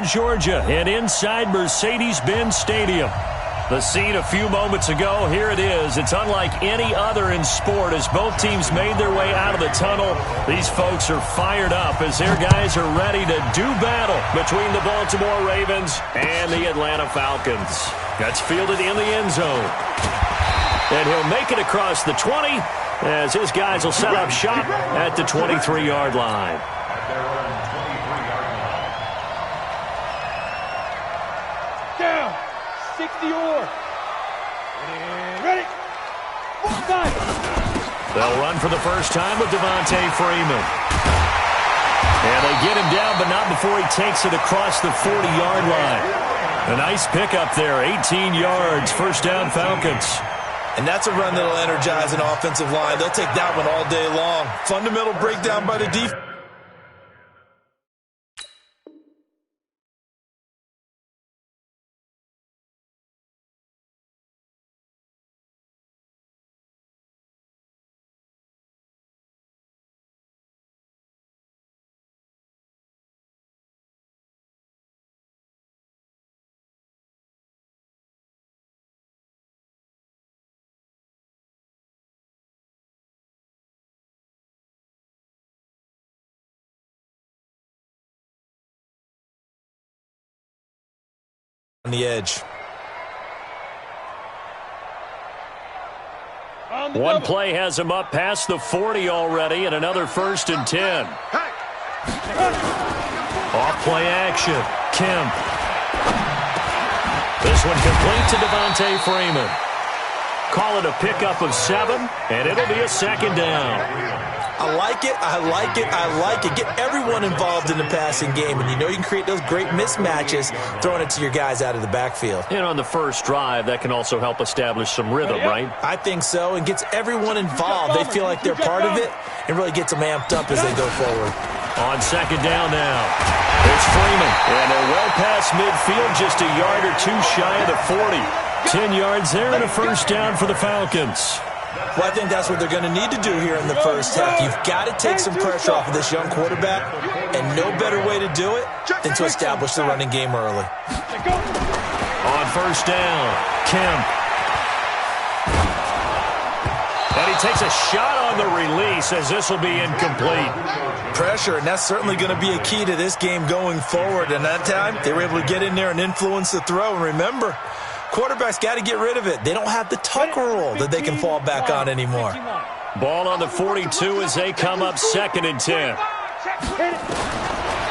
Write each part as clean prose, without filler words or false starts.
Georgia and inside Mercedes-Benz Stadium. The scene a few moments ago, here it is. It's unlike any other in sport as both teams made their way out of the tunnel. These folks are fired up as their guys are ready to do battle between the Baltimore Ravens and the Atlanta Falcons. That's fielded in the end zone. And he'll make it across the 20 as his guys will set up shop at the 23-yard line. Down. 60 or. And ready. They'll run for the first time with Devontae Freeman. And they get him down, but not before he takes it across the 40-yard line. A nice pickup there, 18 yards, first down Falcons. And that's a run that'll energize an offensive line. They'll take that one all day long. Fundamental breakdown by the defense. On the edge. One play has him up past the 40 already, and another 1st and 10. Off play action. Kemp. This one complete to Devontae Freeman. Call it a pickup of 7, and it'll be a second down. I like it, I like it, I like it. Get everyone involved in the passing game, and you know you can create those great mismatches throwing it to your guys out of the backfield. And on the first drive, that can also help establish some rhythm, right? I think so, and gets everyone involved. They feel like they're part of it, and really gets them amped up as they go forward. On second down now, it's Freeman, and they're well past midfield, just a yard or two shy of the 40. 10 yards there and a first down for the Falcons. Well, I think that's what they're going to need to do here in the first half. You've got to take some pressure off of this young quarterback, and no better way to do it than to establish the running game early. On first down, Kemp. And he takes a shot on the release as this will be incomplete. Pressure, and that's certainly going to be a key to this game going forward. And that time, they were able to get in there and influence the throw. And remember, quarterbacks got to get rid of it. They don't have the tuck rule that they can fall back on anymore. Ball on the 42 as they come up 2nd and 10.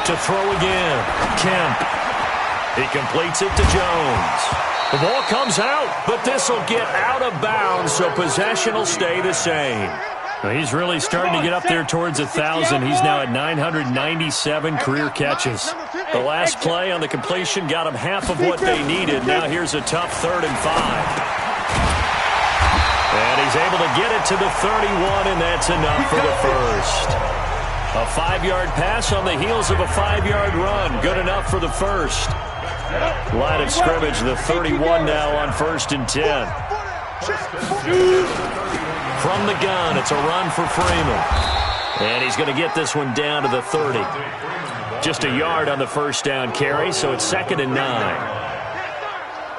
To throw again, Kemp. He completes it to Jones. The ball comes out, but this will get out of bounds, so possession will stay the same. Now he's really starting to get up there towards 1,000. He's now at 997 career catches. The last play on the completion got him half of what they needed. Now here's a tough 3rd and 5. And he's able to get it to the 31, and that's enough for the first. A 5-yard pass on the heels of a 5-yard run. Good enough for the first. Line of scrimmage, the 31 now on 1st and 10. From the gun, it's a run for Freeman. And he's going to get this one down to the 30. Just a yard on the first down carry, so it's 2nd and 9.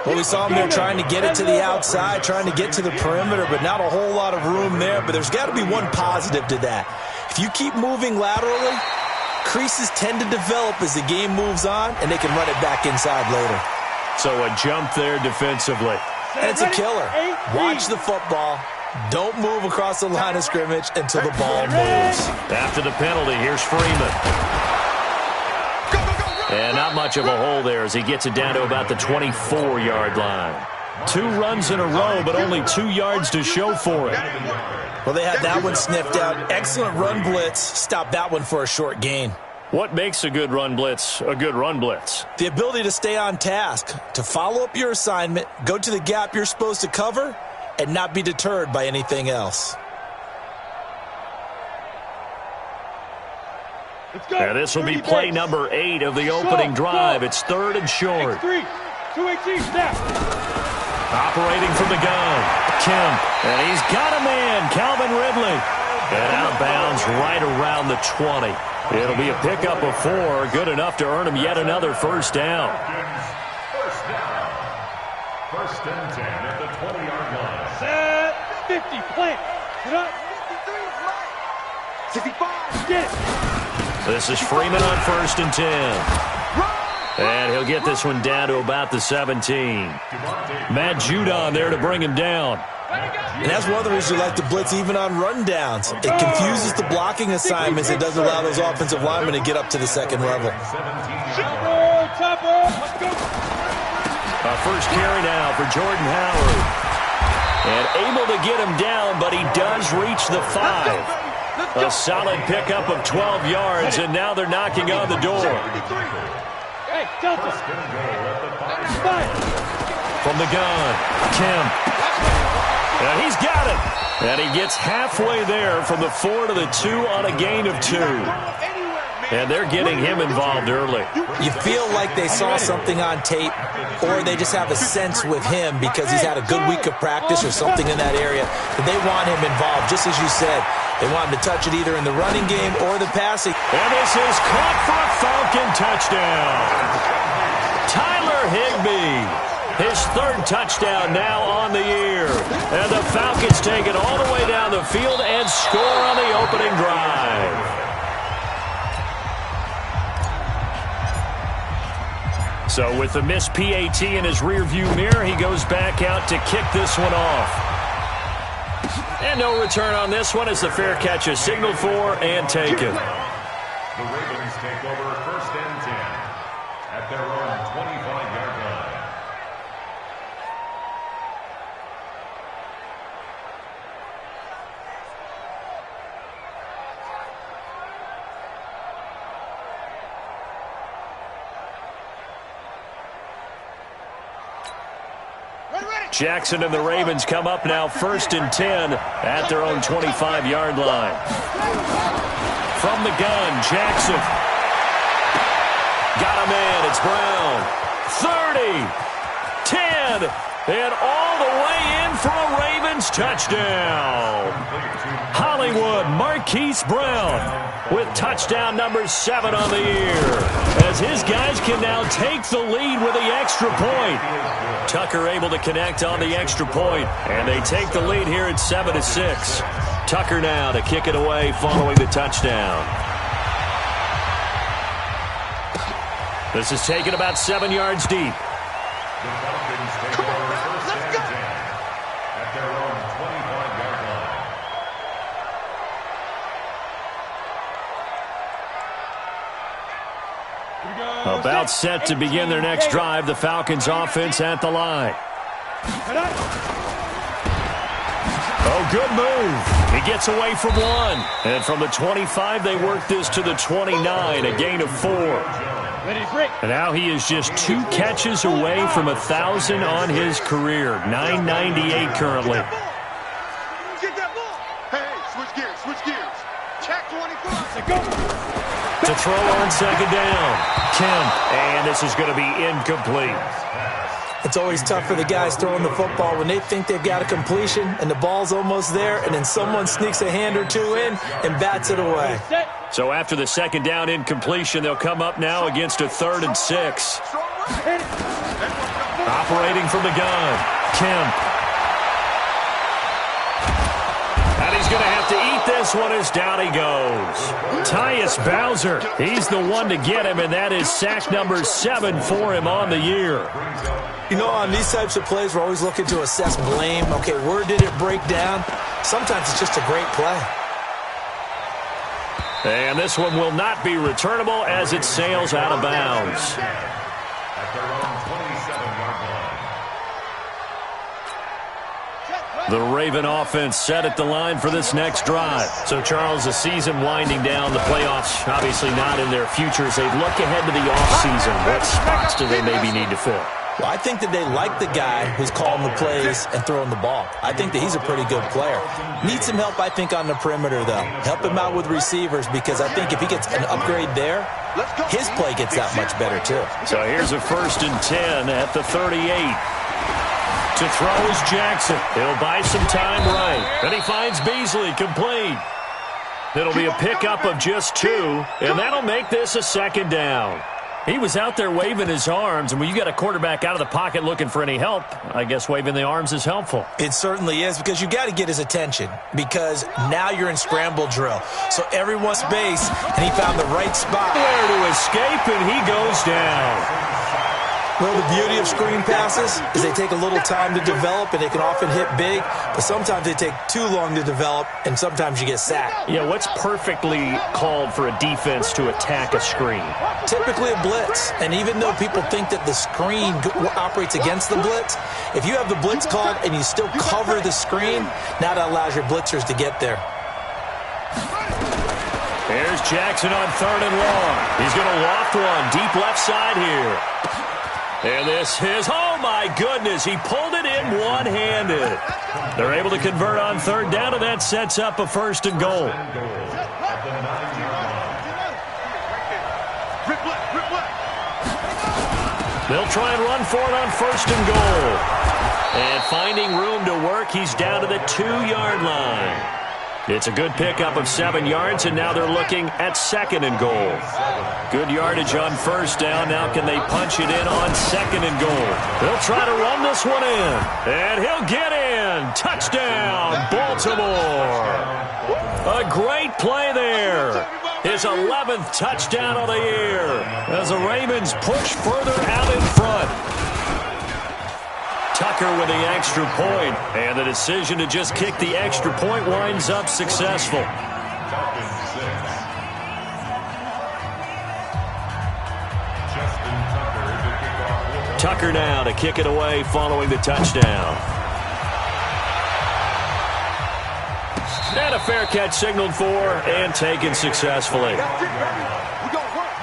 Well, we saw him there trying to get it to the outside, trying to get to the perimeter, but not a whole lot of room there. But there's got to be one positive to that. If you keep moving laterally, creases tend to develop as the game moves on, and they can run it back inside later. So a jump there defensively. And it's a killer. Watch the football. Don't move across the line of scrimmage until the ball moves. After the penalty, here's Freeman. And not much of a hole there as he gets it down to about the 24-yard line. 2 runs in a row, but only 2 yards to show for it. Well, they had that one sniffed out. Excellent run blitz. Stop that one for a short gain. What makes a good run blitz a good run blitz? The ability to stay on task, to follow up your assignment, go to the gap you're supposed to cover, and not be deterred by anything else. And this will be play number 8 of the opening drive. It's 3rd and short. Operating from the gun, Kemp. And he's got a man, Calvin Ridley. And out of bounds right around the 20. It'll be a pickup of 4, good enough to earn him yet another first down. First down. First and 10 at the 20-yard line. Set 50, plant. Get up. 65, get it. This is Freeman on first and 10. And he'll get this one down to about the 17. Matt Judon there to bring him down. And that's one of the reasons you like to blitz even on rundowns. It confuses the blocking assignments. It doesn't allow those offensive linemen to get up to the second level. First carry now for Jordan Howard. And able to get him down, but he does reach the 5. A solid pickup of 12 yards, and now they're knocking on the door. Hey, Delta. From the gun, Kemp. And he's got it. And he gets halfway there from the 4 to the 2 on a gain of 2. And they're getting him involved early. You feel like they saw something on tape, or they just have a sense with him because he's had a good week of practice or something in that area that they want him involved, just as you said. They want him to touch it either in the running game or the passing. And this is caught for a Falcon touchdown. Tyler Higbee, his 3rd touchdown now on the year. And the Falcons take it all the way down the field and score on the opening drive. So with the missed PAT in his rearview mirror, he goes back out to kick this one off. And no return on this one as the fair catch is signaled for and taken. The Ravens take over first and 10 at their own 25-yard line. Jackson and the Ravens come up now first and 10 at their own 25-yard line. From the gun, Jackson. Got him in. It's Brown. 30, 10, and all the way in for a Ravens touchdown. Hollywood Marquise Brown with touchdown number 7 on the year, as his guys can now take the lead with the extra point. Tucker able to connect on the extra point, and they take the lead here at 7-6. Tucker now to kick it away following the touchdown. This is taken about 7 yards deep. The Falcons take over first and 10 at their own 25-yard line. About set to begin their next drive. The Falcons offense at the line. Oh, good move. He gets away from 1. And from the 25, they work this to the 29, a gain of 4. And now he is just 2 catches away from 1,000 on his career. 998 currently. To throw on second down. Kemp, and this is going to be incomplete. It's always tough for the guys throwing the football when they think they've got a completion and the ball's almost there, and then someone sneaks a hand or 2 in and bats it away. So after the second down incompletion, they'll come up now against a 3rd and 6. Operating from the gun, Kemp. And he's going to have to eat this one as down he goes. Tyus Bowser, he's the one to get him, and that is sack number 7 for him on the year. You know, on these types of plays, we're always looking to assess blame. Okay, where did it break down? Sometimes it's just a great play. And this one will not be returnable as it sails out of bounds. At their own 27-yard line. The Raven offense set at the line for this next drive. So, Charles, the season winding down, the playoffs obviously not in their future. As they look ahead to the offseason, what spots do they maybe need to fill? Well, I think that they like the guy who's calling the plays and throwing the ball. I think that he's a pretty good player. Needs some help, I think, on the perimeter, though. Help him out with receivers, because I think if he gets an upgrade there, his play gets that much better, too. So here's a 1st and 10 at the 38. To throw is Jackson. He'll buy some time right. And he finds Beasley complete. It'll be a pickup of just 2, and that'll make this a 2nd down. He was out there waving his arms, and when you got a quarterback out of the pocket looking for any help, I guess waving the arms is helpful. It certainly is, because you got to get his attention, because now you're in scramble drill. So everyone's base, and he found the right spot. Where to escape, and he goes down. Well, the beauty of screen passes is they take a little time to develop, and they can often hit big, but sometimes they take too long to develop, and sometimes you get sacked. Yeah, what's perfectly called for a defense to attack a screen? Typically a blitz, and even though people think that the screen operates against the blitz, if you have the blitz called and you still cover the screen, now that allows your blitzers to get there. Here's Jackson on 3rd and long. He's going to loft one deep left side here. And this is, oh my goodness, he pulled it in one-handed. They're able to convert on 3rd down, and that sets up a 1st and goal. They'll try and run for it on 1st and goal. And finding room to work, he's down to the 2-yard line. It's a good pickup of 7 yards, and now they're looking at 2nd and goal. Good yardage on 1st down. Now can they punch it in on 2nd and goal? They'll try to run this one in, and he'll get in. Touchdown, Baltimore. A great play there. His 11th touchdown of the year as the Ravens push further out in front. Tucker with the extra point, and the decision to just kick the extra point winds up successful. Tucker now to kick it away following the touchdown. And a fair catch signaled for and taken successfully. The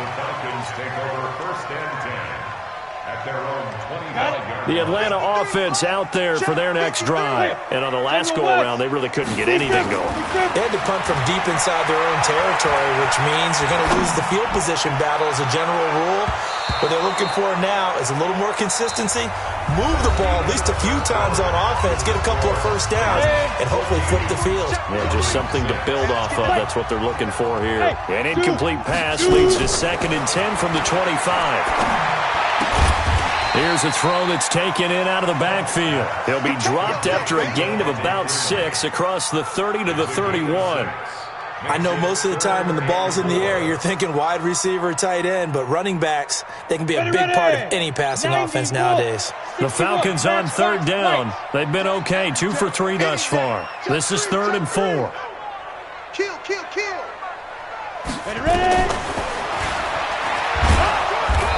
Falcons take over 1st and 10 at their own 25-yard. The Atlanta offense out there for their next drive. And on the last go-around, they really couldn't get anything going. They had to punt from deep inside their own territory, which means they're going to lose the field position battle as a general rule. What they're looking for now is a little more consistency, move the ball at least a few times on offense, get a couple of 1st downs, and hopefully flip the field. Yeah, just something to build off of. That's what they're looking for here. An incomplete pass leads to 2nd and 10 from the 25. Here's a throw that's taken in out of the backfield. He'll be dropped after a gain of about 6 across the 30 to the 31. I know most of the time when the ball's in the air, you're thinking wide receiver, tight end, but running backs, they can be a big part of any passing offense nowadays. The Falcons on 3rd down. They've been okay, 2 for 3 thus far. This is 3rd and 4. Kill. Ready.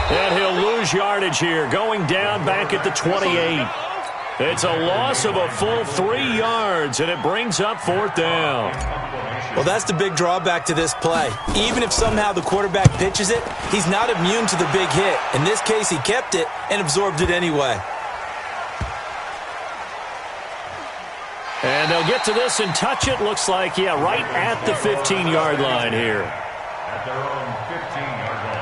And he'll lose yardage here, going down back at the 28. It's a loss of a full 3 yards, and it brings up 4th down. Well, that's the big drawback to this play. Even if somehow the quarterback pitches it, he's not immune to the big hit. In this case, he kept it and absorbed it anyway. And they'll get to this and touch it. Looks like, yeah, right at the 15-yard line here. At their own 15-yard line.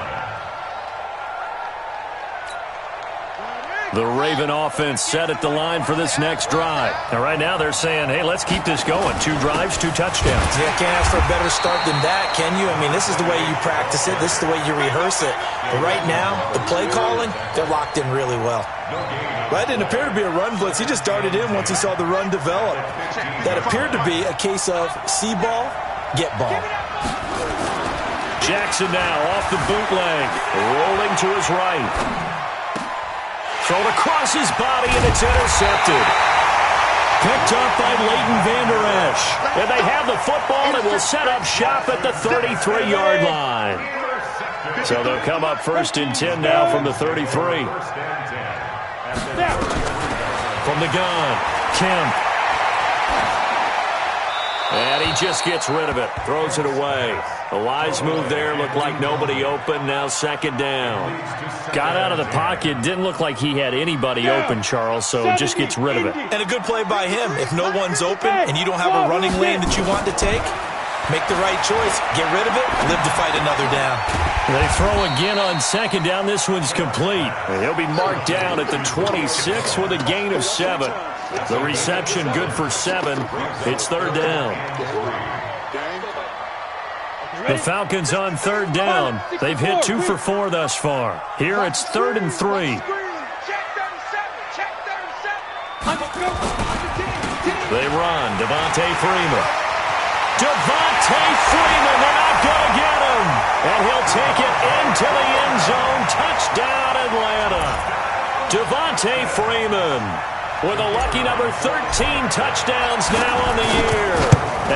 The Raven offense set at the line for this next drive. And right now they're saying, hey, let's keep this going. 2 drives, 2 touchdowns. Yeah, can't ask for a better start than that, can you? I mean, this is the way you practice it. This is the way you rehearse it. But right now, the play calling, they're locked in really well. That didn't appear to be a run blitz. He just darted in once he saw the run develop. That appeared to be a case of see ball, get ball. Jackson now off the bootleg, rolling to his right. Thrown across his body, and it's intercepted. Picked up by Leighton Vander Esch. And they have the football and will set up shop at the 33-yard line. So they'll come up 1st and 10 now from the 33. From the gun, Kemp. And he just gets rid of it, throws it away. A wise move there, looked like nobody open, now 2nd down. Got out of the pocket, didn't look like he had anybody open, Charles, so just gets rid of it. And a good play by him. If no one's open and you don't have a running lane that you want to take, make the right choice, get rid of it, live to fight another down. They throw again on 2nd down, this one's complete. And he'll be marked down at the 26 with a gain of 7. The reception good for 7. It's 3rd down. The Falcons on third down. They've hit 2 for 4 thus far. Here it's 3rd and 3. They run. Devontae Freeman. Devontae Freeman, they're not going to get him. And he'll take it into the end zone. Touchdown, Atlanta. Devontae Freeman with a lucky number 13 touchdowns now on the year,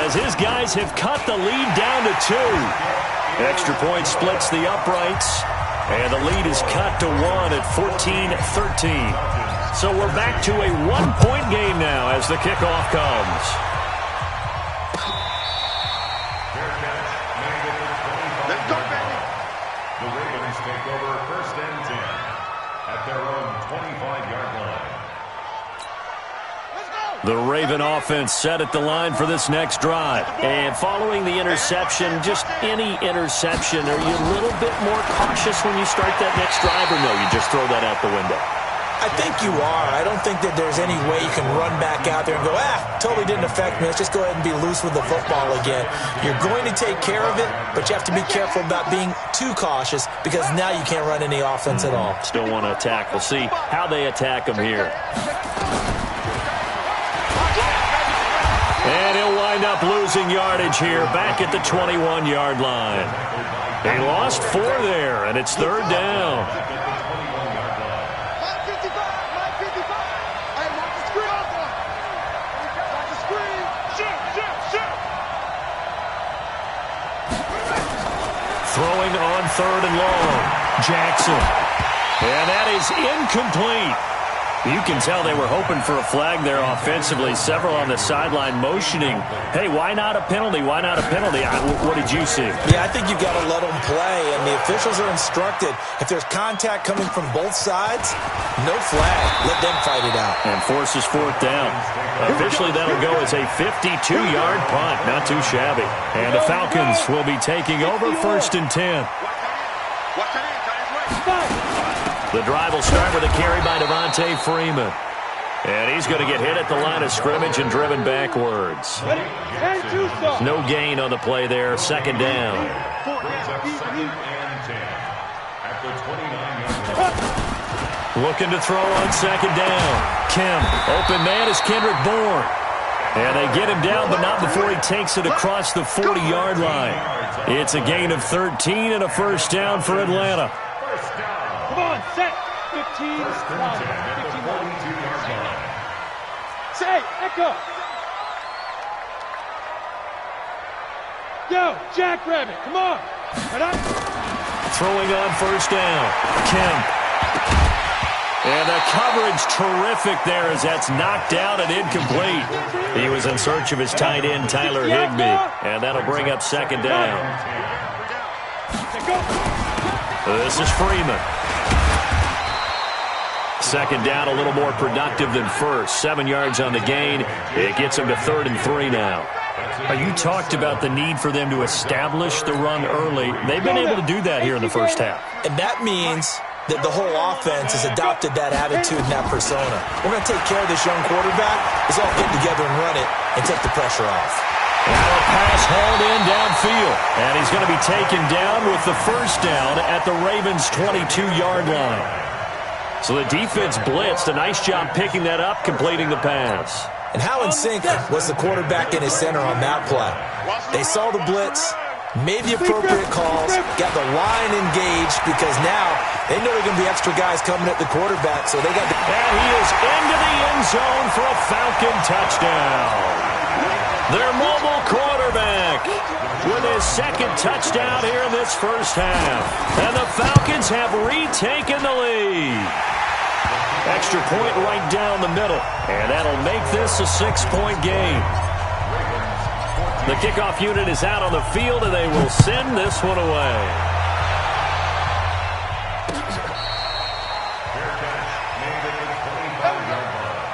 as his guys have cut the lead down to 2. Extra point splits the uprights, and the lead is cut to 1 at 14-13. So we're back to a 1-point game now as the kickoff comes. Let's go, baby. The Ravens take over 1st and 10 at their own 25-yard line. The Raven offense set at the line for this next drive. And following the interception, just any interception, are you a little bit more cautious when you start that next drive, or no, you just throw that out the window? I think you are. I don't think that there's any way you can run back out there and go, totally didn't affect me. Let's just go ahead and be loose with the football again. You're going to take care of it, but you have to be careful about being too cautious, because now you can't run any offense at all. Still want to attack. We'll see how they attack them here. And he'll wind up losing yardage here back at the 21-yard line. They lost 4 there, and it's 3rd down. Throwing on 3rd and long. Jackson. And that is incomplete. You can tell they were hoping for a flag there offensively. Several on the sideline motioning, hey, why not a penalty? Why not a penalty? What did you see? Yeah, I think you've got to let them play, and the officials are instructed, if there's contact coming from both sides, no flag. Let them fight it out. And forces 4th down. Officially, that'll go as a 52-yard punt. Not too shabby. And the Falcons will be taking over 1st and 10. The drive will start with a carry by Devontae Freeman. And he's going to get hit at the line of scrimmage and driven backwards. No gain on the play there. 2nd down. Looking to throw on 2nd down. Kim. Open man is Kendrick Bourne. And they get him down, but not before he takes it across the 40-yard line. It's a gain of 13 and a 1st down for Atlanta. Come on, set. 15. Say, echo. Yo, Jackrabbit, come on. Throwing on 1st down. Kemp. And the coverage terrific there as that's knocked out and incomplete. He was in search of his tight end, Tyler Higbee. And that'll bring up 2nd down. This is Freeman. 2nd down, a little more productive than 1st. 7 yards on the gain. It gets him to 3rd and 3 now. You talked about the need for them to establish the run early. They've been able to do that here in the first half. And that means that the whole offense has adopted that attitude and that persona. We're going to take care of this young quarterback. Let's all get together and run it and take the pressure off. Now a pass hauled in downfield. And he's going to be taken down with the 1st down at the Ravens' 22-yard line. So the defense blitzed. A nice job picking that up, completing the pass. And how in sync was the quarterback in his center on that play? They saw the blitz, made the appropriate calls, got the line engaged, because now they know there are going to be extra guys coming at the quarterback, so they got the... And he is into the end zone for a Falcon touchdown. Their mobile quarterback with his 2nd touchdown here in this first half. And the Falcons have retaken the lead. Extra point right down the middle. And that'll make this a 6-point game. The kickoff unit is out on the field, and they will send this one away. Fair catch made at the 25-yard line.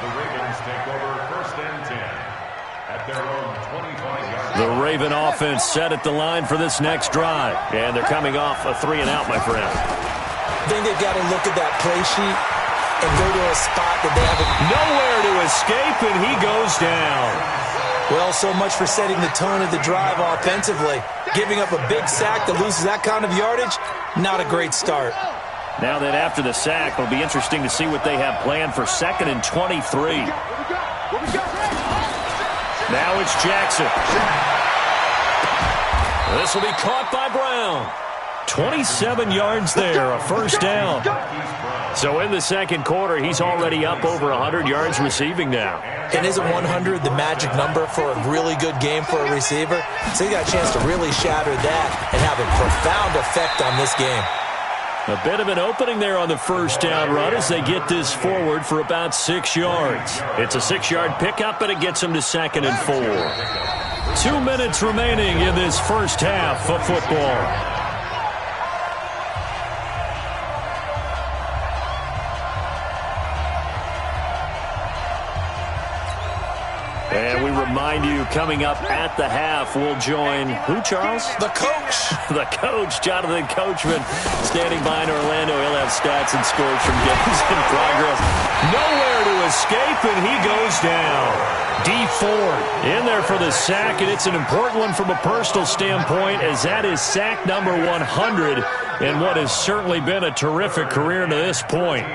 The Ravens take over 1st and 10 at their own 25-yard line. The Raven offense set at the line for this next drive. And they're coming off a 3-and-out, my friend. I think they've got to look at that play sheet and go to a spot that they haven't... Nowhere to escape, and he goes down. Well, so much for setting the tone of the drive offensively. Giving up a big sack that loses that kind of yardage, not a great start. Now then, after the sack, it'll be interesting to see what they have planned for 2nd and 23. Now it's Jackson. This will be caught by Brown. 27 yards there, a first down. So in the second quarter, he's already up over 100 yards receiving now. And isn't 100 the magic number for a really good game for a receiver? So he got a chance to really shatter that and have a profound effect on this game. A bit of an opening there on the first down run as they get this forward for about 6 yards. It's a 6-yard pickup, and it gets them to 2nd and 4. 2 minutes remaining in this first half of football. And we remind you, coming up at the half, we'll join who, Charles? The coach. The coach, Jonathan Coachman, standing by in Orlando. He'll have stats and scores from games in progress. Nowhere to escape, and he goes down. D Ford in there for the sack, and it's an important one from a personal standpoint, as that is sack number 100 in what has certainly been a terrific career to this point.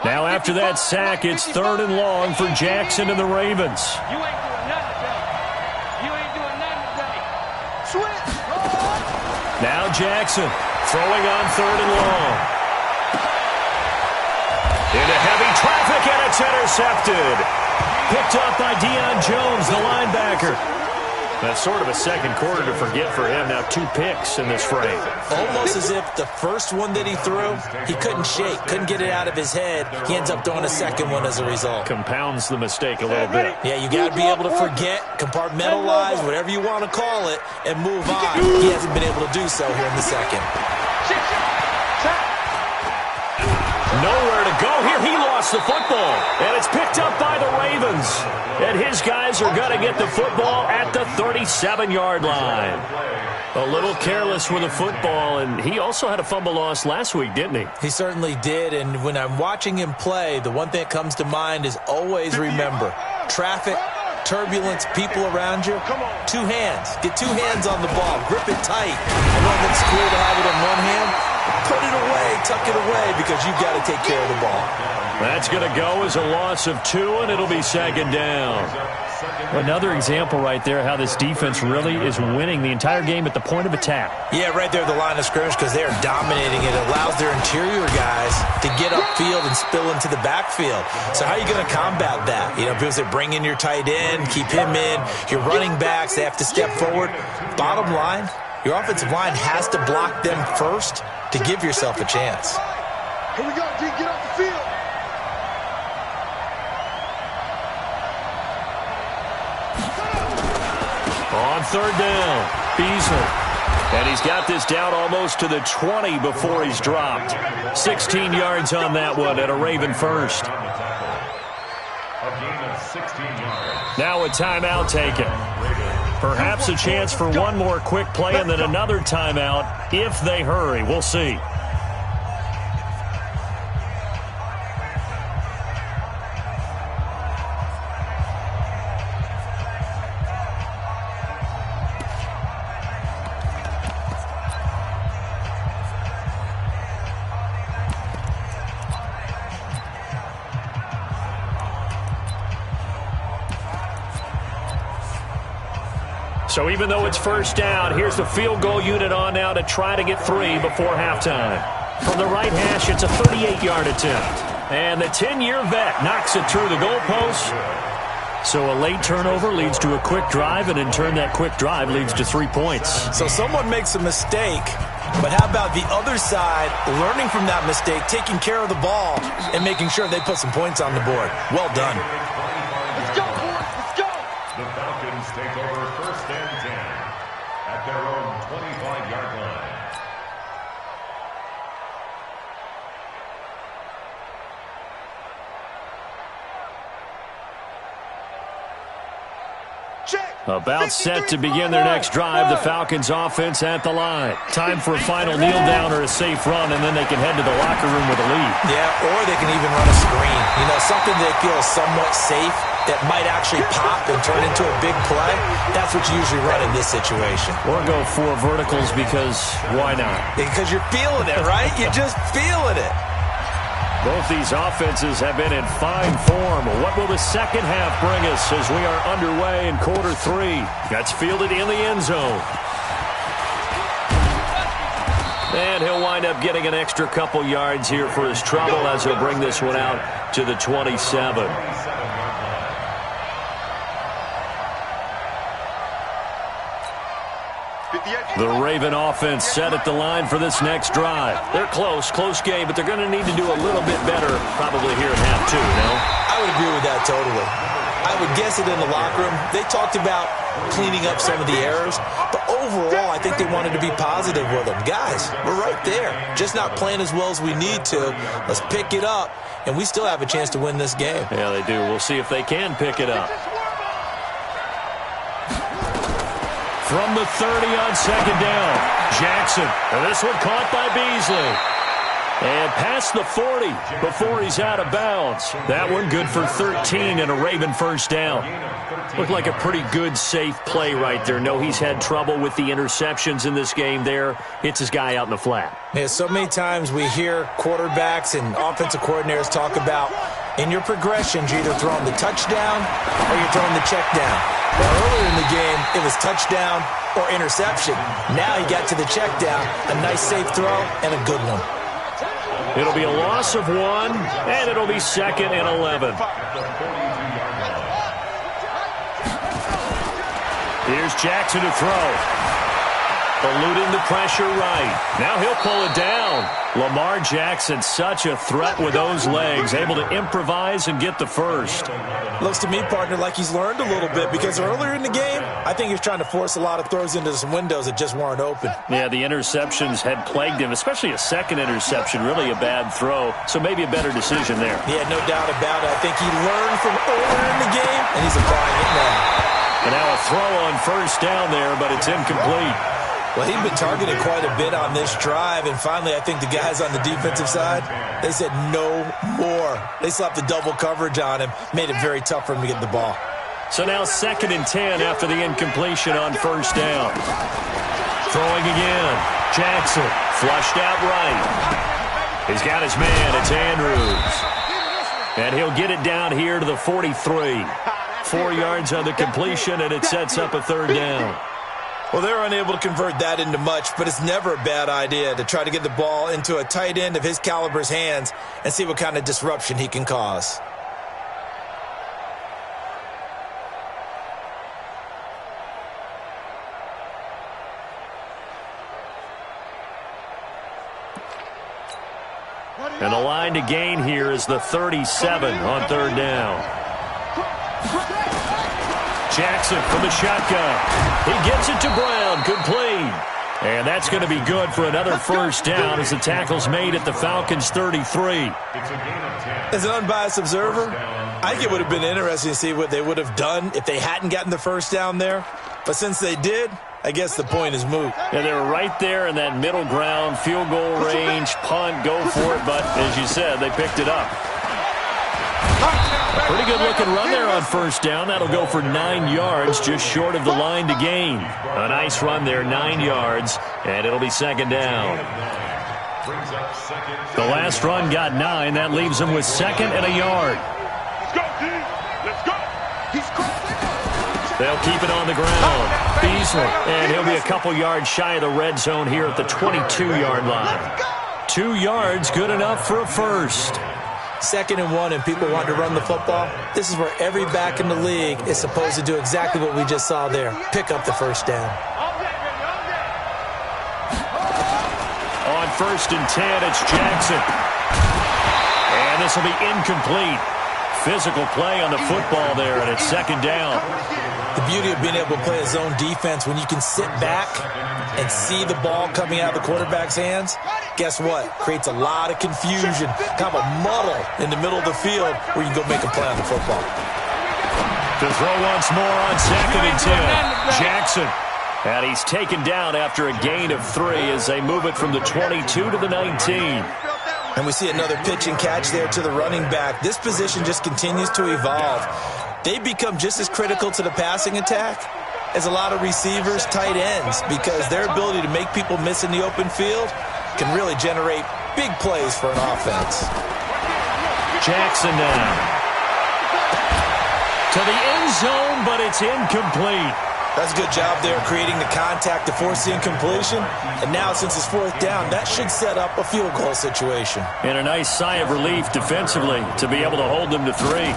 Now after that sack, it's 3rd and long for Jackson and the Ravens. You ain't doing nothing today. You ain't doing nothing today. Switch. Now Jackson throwing on 3rd and long. Into heavy traffic, and it's intercepted. Picked up by Deion Jones, the linebacker. That's sort of a second quarter to forget for him. Now 2 picks in this frame. Almost as if the first one that he threw, he couldn't shake, couldn't get it out of his head. He ends up throwing a second one as a result. Compounds the mistake a little bit. Yeah, you got to be able to forget, compartmentalize, whatever you want to call it, and move on. He hasn't been able to do so here in the second. Nowhere to go here. He lost the football, and it's picked up by the Ravens. And his guys are going to get the football at the 37-yard line. A little careless with the football, and he also had a fumble loss last week, didn't he? He certainly did, and when I'm watching him play, the one thing that comes to mind is always remember, traffic, turbulence, people around you, 2 hands. Get 2 hands on the ball. Grip it tight. I know that's cool to have it in one hand. Put it away, tuck it away, because you've got to take care of the ball. That's going to go as a loss of 2, and it'll be 2nd down. Another example right there how this defense really is winning the entire game at the point of attack. Yeah, right there at the line of scrimmage, because they are dominating. It allows their interior guys to get upfield and spill into the backfield. So how are you going to combat that? You know, people say bring in your tight end, keep him in. Your running backs, they have to step forward. Bottom line, your offensive line has to block them first to give yourself a chance. Here we go, D. Get off the field. On 3rd down, Beasley. And he's got this down almost to the 20 before he's dropped. 16 yards on that one and a Raven first. A gain of 16 yards. Now a timeout taken. Perhaps a chance for one more quick play and then another timeout if they hurry. We'll see. So even though it's first down, here's the field goal unit on now to try to get 3 before halftime. From the right hash, it's a 38-yard attempt. And the 10-year vet knocks it through the goalpost. So a late turnover leads to a quick drive, and in turn that quick drive leads to 3 points. So someone makes a mistake, but how about the other side learning from that mistake, taking care of the ball, and making sure they put some points on the board? Well done. Let's go, boys. Let's go. The Falcons take over 1st and 10 at their own 25-yard line. Check. About set to begin their next drive, the Falcons offense at the line. Time for a final kneel down or a safe run, and then they can head to the locker room with a lead. Yeah, or they can even run a screen. You know, something they feel is somewhat safe that might actually pop and turn into a big play. That's what you usually run in this situation. Or go for verticals because why not? Because you're feeling it, right? You're just feeling it. Both these offenses have been in fine form. What will the second half bring us as we are underway in quarter 3? That's fielded in the end zone. And he'll wind up getting an extra couple yards here for his trouble as he'll bring this one out to the 27. The Raven offense set at the line for this next drive. They're close game, but they're going to need to do a little bit better probably here in half 2, no? I would agree with that totally. I would guess it in the locker room. They talked about cleaning up some of the errors, but overall, I think they wanted to be positive with them. Guys, we're right there. Just not playing as well as we need to. Let's pick it up, and we still have a chance to win this game. Yeah, they do. We'll see if they can pick it up. From the 30 on second down, Jackson. And this one caught by Beasley. And past the 40 before he's out of bounds. That one good for 13 and a Raven first down. Looked like a pretty good, safe play right there. No, he's had trouble with the interceptions in this game there. Hits his guy out in the flat. Yeah, so many times we hear quarterbacks and offensive coordinators talk about in your progressions, you're either throwing the touchdown or you're throwing the check down. Well, earlier in the game, it was touchdown or interception. Now he got to the check down, a nice safe throw, and a good one. It'll be a loss of 1, and it'll be 2nd and 11. Here's Jackson to throw. Eluding the pressure right. Now he'll pull it down. Lamar Jackson, such a threat with those legs, able to improvise and get the first. Looks to me, partner, like he's learned a little bit because earlier in the game, I think he was trying to force a lot of throws into some windows that just weren't open. Yeah, the interceptions had plagued him, especially a second interception, really a bad throw. So maybe a better decision there. Yeah, no doubt about it. I think he learned from earlier in the game, and he's applying it now. And now a throw on first down there, but it's incomplete. Well, he's been targeted quite a bit on this drive, and finally I think the guys on the defensive side, they said no more. They slapped the double coverage on him, made it very tough for him to get the ball. So now 2nd and 10 after the incompletion on first down. Throwing again. Jackson flushed out right. He's got his man. It's Andrews. And he'll get it down here to the 43. 4 yards on the completion, and it sets up a 3rd down. Well, they're unable to convert that into much, but it's never a bad idea to try to get the ball into a tight end of his caliber's hands and see what kind of disruption he can cause. And the line to gain here is the 37 on 3rd down. Jackson from the shotgun. He gets it to Brown. Complete. And that's going to be good for another first down as the tackle's made at the Falcons' 33. As an unbiased observer, I think it would have been interesting to see what they would have done if they hadn't gotten the first down there. But since they did, I guess the point is moot. Yeah, they were right there in that middle ground, field goal range, punt, go for it. But as you said, they picked it up. Pretty good looking run there on first down. That'll go for 9 yards, just short of the line to gain. A nice run there, 9 yards, and it'll be 2nd down. The last run got 9. That leaves them with 2nd and a yard. They'll keep it on the ground. Beasley, and he'll be a couple yards shy of the red zone here at the 22-yard line. 2 yards, good enough for a first. 2nd and 1 and people want to run the football. This is where every back in the league is supposed to do exactly what we just saw there. Pick up the first down. On 1st and 10, it's Jackson. And this will be incomplete. Physical play on the football there, and it's 2nd down. The beauty of being able to play a zone defense when you can sit back and see the ball coming out of the quarterback's hands, guess what? Creates a lot of confusion, kind of a muddle in the middle of the field where you can go make a play on the football. To throw once more on 2nd and 10. Jackson. And he's taken down after a gain of 3 as they move it from the 22 to the 19. And we see another pitch and catch there to the running back. This position just continues to evolve. They become just as critical to the passing attack as a lot of receivers, tight ends, because their ability to make people miss in the open field can really generate big plays for an offense. Jackson now. To the end zone, but it's incomplete. That's a good job there creating the contact to force the incompletion. And now, since it's 4th down, that should set up a field goal situation. And a nice sigh of relief defensively to be able to hold them to 3.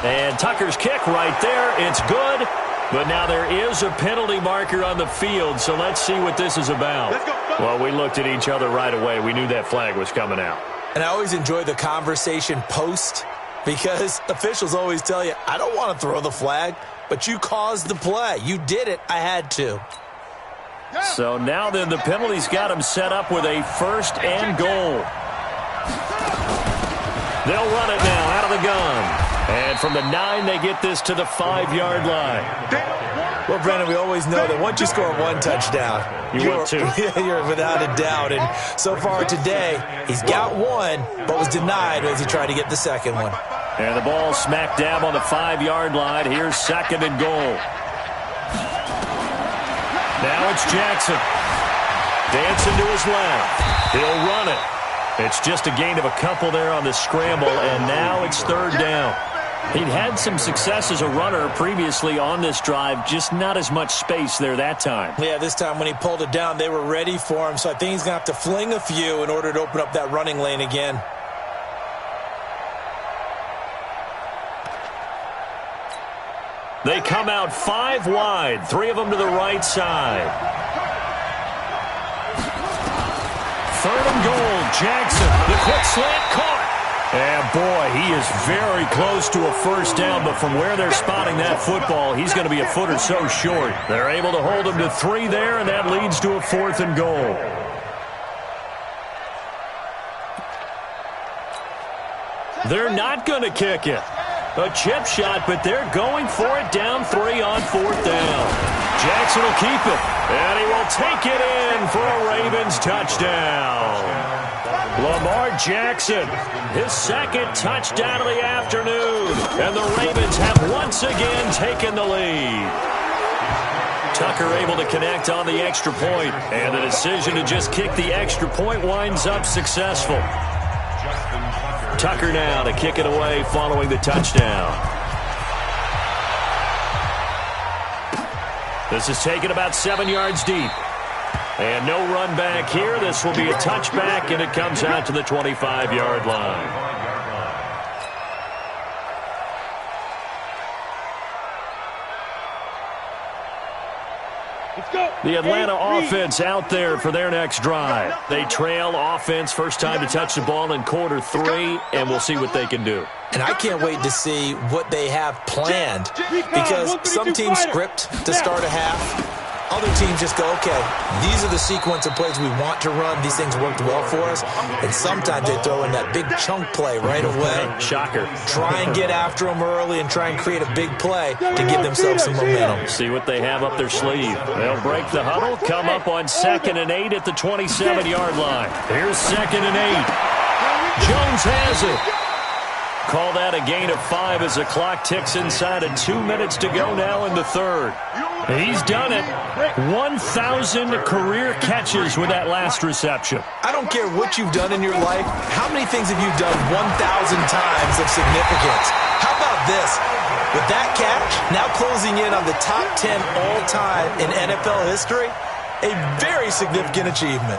And Tucker's kick right there. It's good. But now there is a penalty marker on the field, so let's see what this is about. Well, we looked at each other right away. We knew that flag was coming out. And I always enjoy the conversation post, because officials always tell you, I don't want to throw the flag, but you caused the play. You did it. I had to. So now then the penalty's got him set up with a 1st and goal. They'll run it now out of the gun. And from the 9, they get this to the 5-yard line. Well, Brandon, we always know that once you score 1 touchdown, you're without a doubt. And so far today, he's got 1, but was denied as he tried to get the 2nd one. And the ball smack dab on the 5-yard line. Here's 2nd and goal. Now it's Jackson. Dancing to his left. He'll run it. It's just a gain of a couple there on the scramble, and now it's 3rd down. He'd had some success as a runner previously on this drive, just not as much space there that time. Yeah, this time when he pulled it down, they were ready for him, so I think he's going to have to fling a few in order to open up that running lane again. They come out 5 wide, 3 of them to the right side. 3rd and goal, Jackson. The quick slant caught. And boy, he is very close to a 1st down, but from where they're spotting that football, he's going to be a foot or so short. They're able to hold him to 3 there, and that leads to a 4th and goal. They're not going to kick it. A chip shot, but they're going for it down 3 on 4th down. Jackson will keep it, and he will take it in for a Ravens touchdown. Lamar Jackson, his 2nd touchdown of the afternoon, and the Ravens have once again taken the lead. Tucker able to connect on the extra point, and the decision to just kick the extra point winds up successful. Tucker now to kick it away following the touchdown. This is taken about 7 yards deep. And no run back here. This will be a touchback, and it comes out to the 25-yard line. The Atlanta offense out there for their next drive. They trail offense, first time to touch the ball in quarter 3, and we'll see what they can do. And I can't wait to see what they have planned, because some teams script to start a half. Other teams just go, okay, these are the sequence of plays we want to run. These things worked well for us. And sometimes they throw in that big chunk play right away. Shocker. Try and get after them early and try and create a big play to give themselves some momentum. See what they have up their sleeve. They'll break the huddle, come up on 2nd and 8 at the 27-yard line. Here's 2nd and 8. Jones has it. Call that a gain of 5 as the clock ticks inside of 2 minutes to go now in the 3rd. He's done it. 1,000 career catches with that last reception. I don't care what you've done in your life. How many things have you done 1,000 times of significance? How about this? With that catch, now closing in on the top 10 all-time in NFL history, a very significant achievement.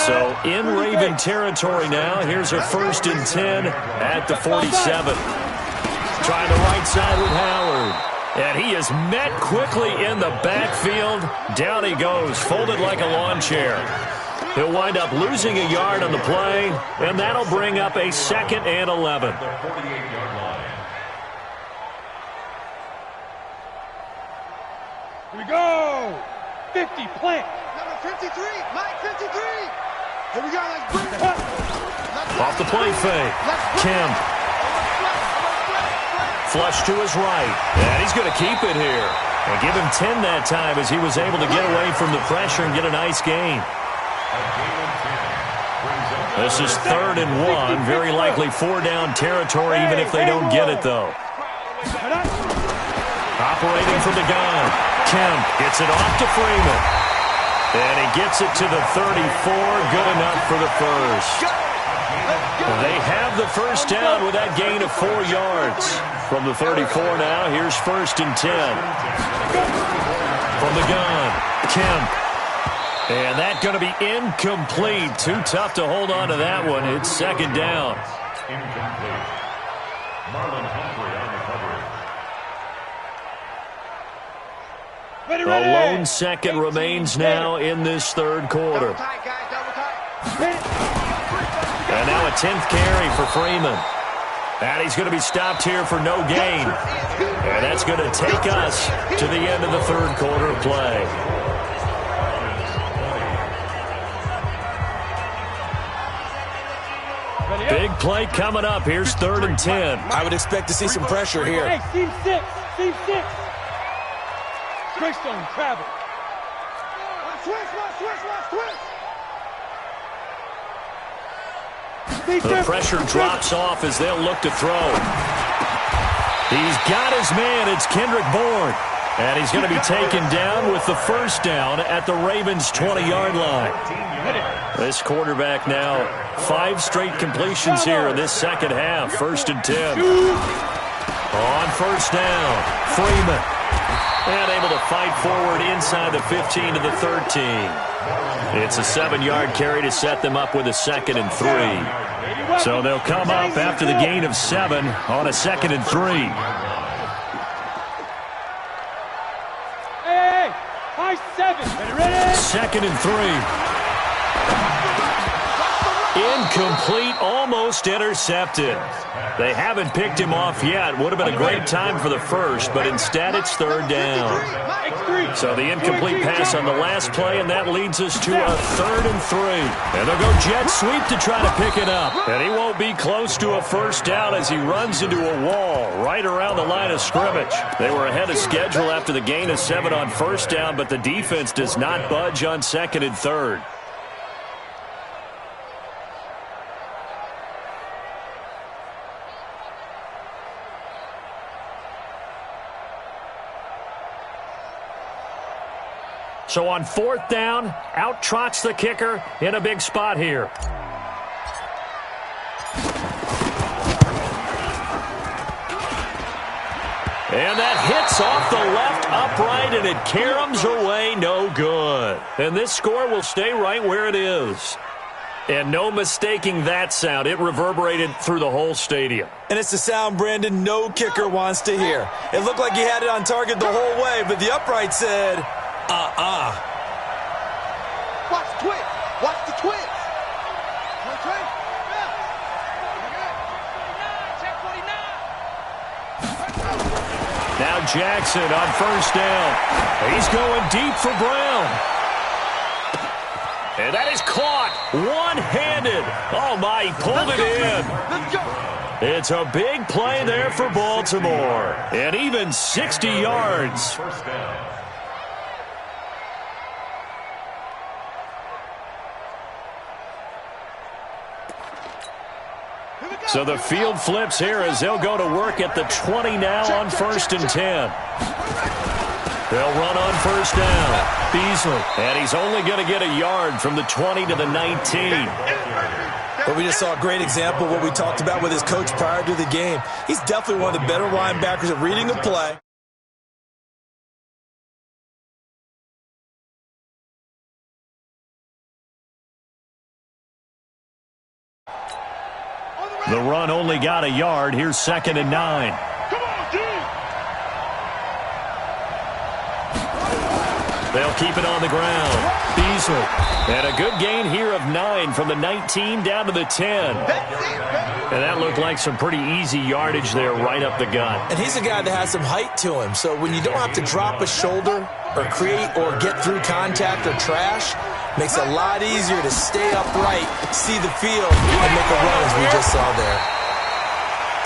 So in Raven territory now. Here's a 1st and 10 at the 47. Trying the right side with Howard. And he is met quickly in the backfield. Down he goes, folded like a lawn chair. He'll wind up losing a yard on the play, and that'll bring up a 2nd and 11. Here we go. 50, plant. Number 53, Mike 53. Here we go, let's bring it up. Off the play fake. Kemp. Flush to his right. And he's going to keep it here. And give him 10 that time as he was able to get away from the pressure and get a nice gain. This is 3rd and 1. Very likely 4-down territory, even if they don't get it, though. Operating from the gun. Kemp gets it off to Freeman. And he gets it to the 34. Good enough for the first. They have the first down with that gain of 4 yards. From the 34 now, here's 1st and 10. From the gun, Kemp. And that's going to be incomplete. Too tough to hold on to that one. It's 2nd down. Incomplete. Marlon Humphrey on the coverage. A lone second remains now in this 3rd quarter. And now a 10th carry for Freeman. And he's going to be stopped here for no gain. And that's going to take us to the end of the 3rd quarter play. Big play coming up. Here's 3rd and 10. I would expect to see some pressure here. Hey, team 6. Team 6. Greystone, travel. The pressure drops off as they'll look to throw. He's got his man. It's Kendrick Bourne. And he's going to be taken down with the first down at the Ravens' 20-yard line. This quarterback now 5 straight completions here in this second half. 1st and 10. On first down, Freeman. And able to fight forward inside the 15 to the 13. It's a 7-yard carry to set them up with a 2nd and 3. So they'll come up after the gain of 7 on a 2nd and 3. Hey, high 7. Ready? 2nd and 3. Incomplete, almost intercepted. They haven't picked him off yet. Would have been a great time for the first, but instead it's 3rd down. So the incomplete pass on the last play, and that leads us to a 3rd and 3. And they'll go jet sweep to try to pick it up. And he won't be close to a first down as he runs into a wall right around the line of scrimmage. They were ahead of schedule after the gain of 7 on first down, but the defense does not budge on 2nd and 3rd. So on 4th down, out trots the kicker in a big spot here. And that hits off the left upright, and it caroms away no good. And this score will stay right where it is. And no mistaking that sound. It reverberated through the whole stadium. And it's the sound, Brandon, no kicker wants to hear. It looked like he had it on target the whole way, but the upright said... Watch the twins. Watch the twins. Now Jackson on first down. He's going deep for Brown. And that is caught one-handed. Oh, my, he pulled it in. Let's go. It's a big play there for Baltimore. And even 60 yards. First down. So the field flips here as they'll go to work at the 20 now on 1st and 10. They'll run on first down. Beasley. And he's only going to get a yard from the 20 to the 19. But we just saw a great example of what we talked about with his coach prior to the game. He's definitely one of the better linebackers at reading the play. The run only got a yard. Here's 2nd and 9. Come on, dude. They'll keep it on the ground. Beasley. And a good gain here of 9 from the 19 down to the 10. And that looked like some pretty easy yardage there right up the gut. And he's a guy that has some height to him. So when you don't have to drop a shoulder or create or get through contact or trash, makes it a lot easier to stay upright, see the field, and make a run as we just saw there.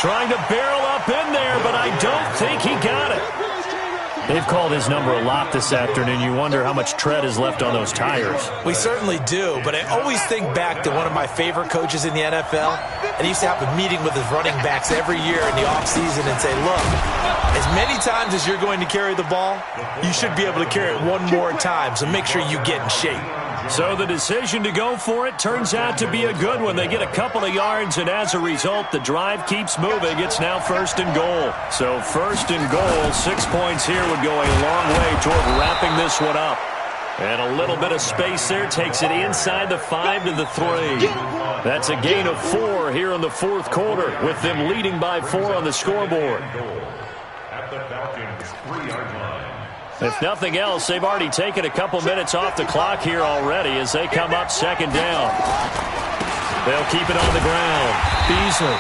Trying to barrel up in there, but I don't think he got it. They've called his number a lot this afternoon. You wonder how much tread is left on those tires. We certainly do, but I always think back to one of my favorite coaches in the NFL. And he used to have a meeting with his running backs every year in the offseason and say, look, as many times as you're going to carry the ball, you should be able to carry it one more time, so make sure you get in shape. So the decision to go for it turns out to be a good one. They get a couple of yards, and as a result, the drive keeps moving. It's now 1st and goal. So 1st and goal, 6 points here would go a long way toward wrapping this one up. And a little bit of space there takes it inside the 5 to the 3. That's a gain of 4 here in the 4th quarter, with them leading by 4 on the scoreboard. At the Falcons' 3-yard line. If nothing else, they've already taken a couple minutes off the clock here already as they come up 2nd down. They'll keep it on the ground. Beasley.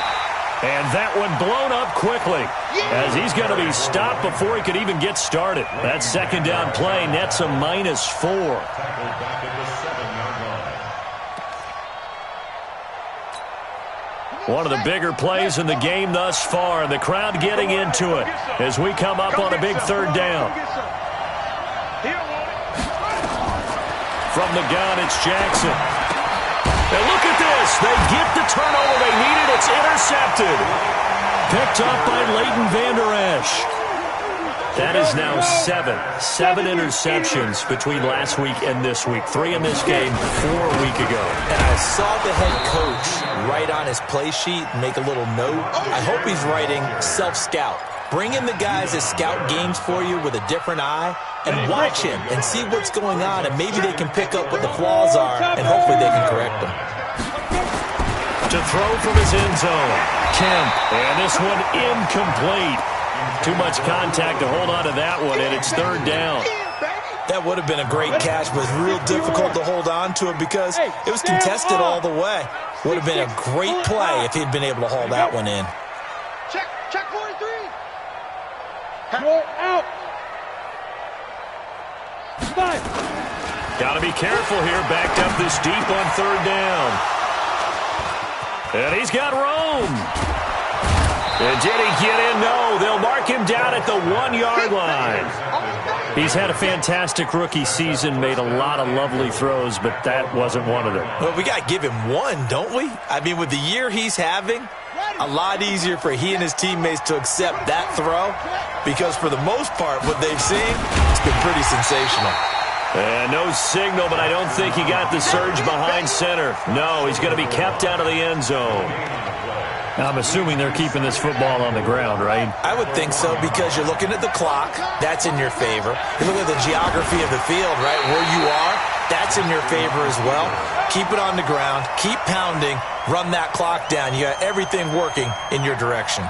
And that one blown up quickly as he's going to be stopped before he could even get started. That 2nd down play nets a -4. Tackled back at the 7-yard line. One of the bigger plays in the game thus far. The crowd getting into it as we come up on a big 3rd down. From the gun, it's Jackson. And look at this. They get the turnover they needed. It's intercepted. Picked up by Leighton Vander Esch. That is now 7 interceptions between last week and this week. 3 in this game, 4 a week ago. And I saw the head coach write on his play sheet and make a little note. I hope he's writing self-scout. Bring in the guys that scout games for you with a different eye and watch him and see what's going on, and maybe they can pick up what the flaws are, and hopefully they can correct them. To throw from his end zone, Kemp. And this one incomplete. Too much contact to hold on to that one, and it's 3rd down. That would have been a great catch, but it was real difficult to hold on to it because it was contested all the way. Would have been a great play if he'd been able to haul that one in. Check 43. Out. 5. Got to be careful here, backed up this deep on 3rd down. And he's got room. And did he get in? No, they'll mark him down at the 1-yard line. He's had a fantastic rookie season, made a lot of lovely throws, but that wasn't one of them. Well, we got to give him one, don't we? I mean, with the year he's having, a lot easier for he and his teammates to accept that throw because for the most part, what they've seen, it's been pretty sensational. And no signal, but I don't think he got the surge behind center. No, he's going to be kept out of the end zone. Now, I'm assuming they're keeping this football on the ground, right? I would think so because you're looking at the clock. That's in your favor. You look at the geography of the field, right, where you are. That's in your favor as well. Keep it on the ground. Keep pounding. Run that clock down. You got everything working in your direction.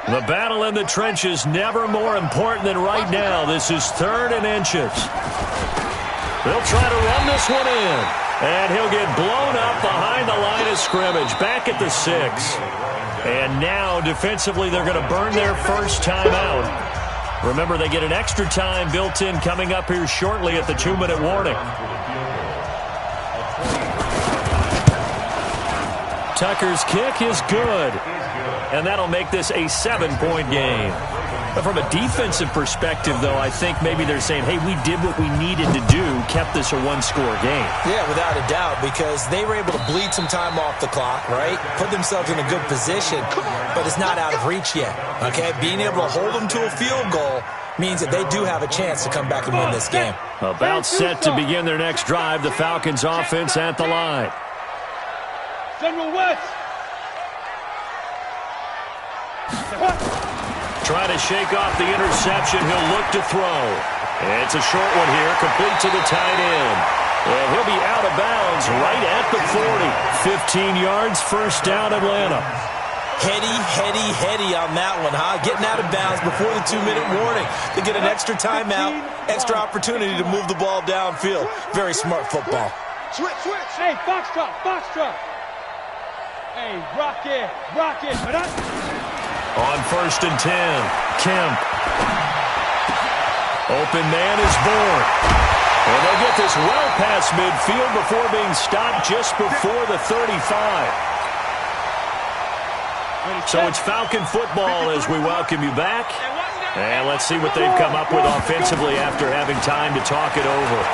The battle in the trenches never more important than right now. This is 3rd and inches. They'll try to run this one in. And he'll get blown up behind the line of scrimmage. Back at the 6. And now, defensively, they're going to burn their first timeout. Remember, they get an extra time built in coming up here shortly at the 2-minute warning. Tucker's kick is good. And that'll make this a 7-point game. But from a defensive perspective, though, I think maybe they're saying, hey, we did what we needed to do, kept this a 1-score game. Yeah, without a doubt, because they were able to bleed some time off the clock, right? Put themselves in a good position, but it's not out of reach yet, okay? Being able to hold them to a field goal means that they do have a chance to come back and win this game. About set to begin their next drive, the Falcons offense at the line. General West. Trying to shake off the interception. He'll look to throw. It's a short one here, complete to the tight end. And he'll be out of bounds right at the 40. 15 yards, 1st down, Atlanta. Heady on that one, huh? Getting out of bounds before the 2-minute warning. They get an extra timeout, extra opportunity to move the ball downfield. Very smart football. Switch. Hey, Foxtrot. Hey, rocket. On 1st and 10, Kemp. Open man is born. And they'll get this well past midfield before being stopped just before the 35. So it's Falcon football as we welcome you back. And let's see what they've come up with offensively after having time to talk it over.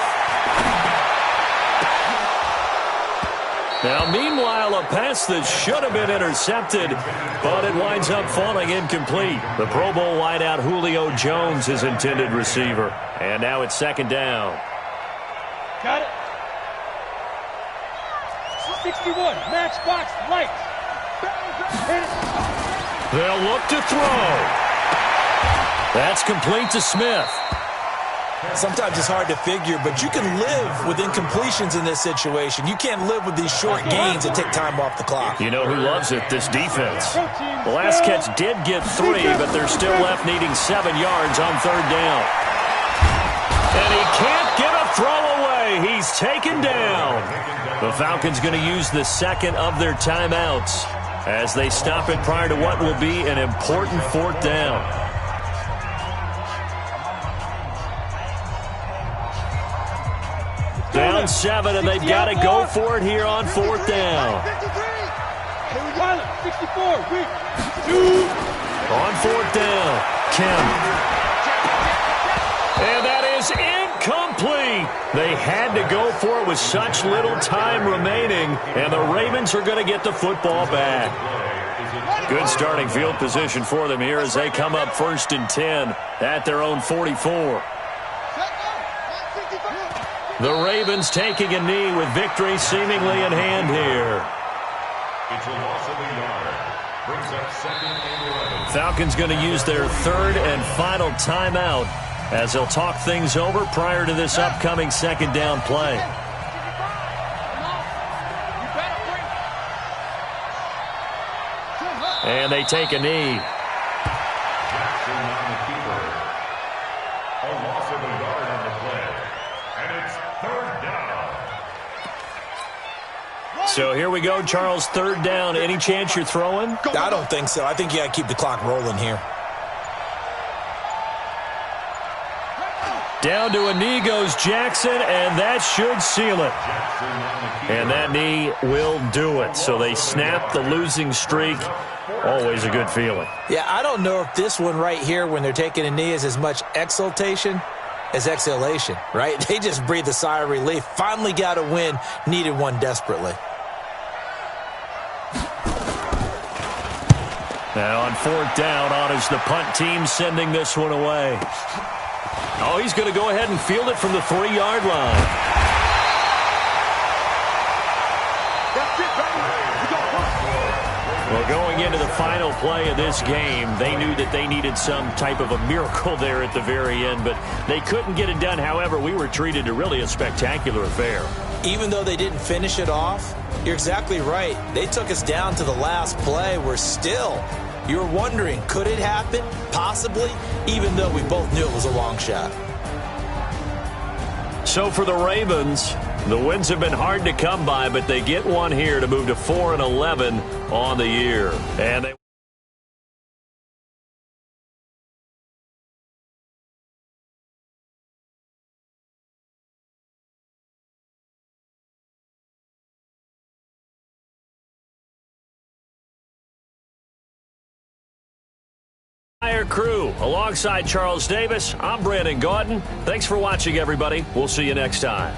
Now, meanwhile, a pass that should have been intercepted, but it winds up falling incomplete. The Pro Bowl wideout Julio Jones is intended receiver. And now it's second down. Got it. 61, matchbox, lights. They'll look to throw. That's complete to Smith. Sometimes it's hard to figure, but you can live with incompletions in this situation. You can't live with these short gains that take time off the clock. You know who loves it? This defense. The last catch did get 3, but they're still left needing 7 yards on third down. And he can't get a throw away. He's taken down. The Falcons going to use the second of their timeouts as they stop it prior to what will be an important fourth down. Down 7, and they've got to go for it here on fourth down. 64, On fourth down, Kim. And that is incomplete. They had to go for it with such little time remaining, and the Ravens are going to get the football back. Good starting field position for them here as they come up 1st and 10 at their own 44. The Ravens taking a knee with victory seemingly in hand here. It's a loss of a yard. Brings up 2nd and 11. Falcons going to use their third and final timeout as they'll talk things over prior to this upcoming second down play. And they take a knee. Jackson on the keeper. A loss of a yard on the play. And it's 3rd down. So here we go, Charles, 3rd down. Any chance you're throwing? I don't think so. I think you got to keep the clock rolling here. Down to a knee goes Jackson, and that should seal it. And that knee will do it. So they snap the losing streak. Always a good feeling. Yeah, I don't know if this one right here when they're taking a knee is as much exultation as exhalation, right? They just breathe a sigh of relief. Finally got a win, needed one desperately. Now on 4th down, honors the punt team sending this one away. Oh, he's going to go ahead and field it from the 3-yard line. Well, going into the final play of this game, they knew that they needed some type of a miracle there at the very end, but they couldn't get it done. However, we were treated to really a spectacular affair. Even though they didn't finish it off, you're exactly right. They took us down to the last play. We're still, you're wondering, could it happen? Possibly, even though we both knew it was a long shot. So for the Ravens, the wins have been hard to come by, but they get one here to move to 4-11 on the year. And they crew. Alongside Charles Davis, I'm Brandon Gaudin. Thanks for watching, everybody. We'll see you next time.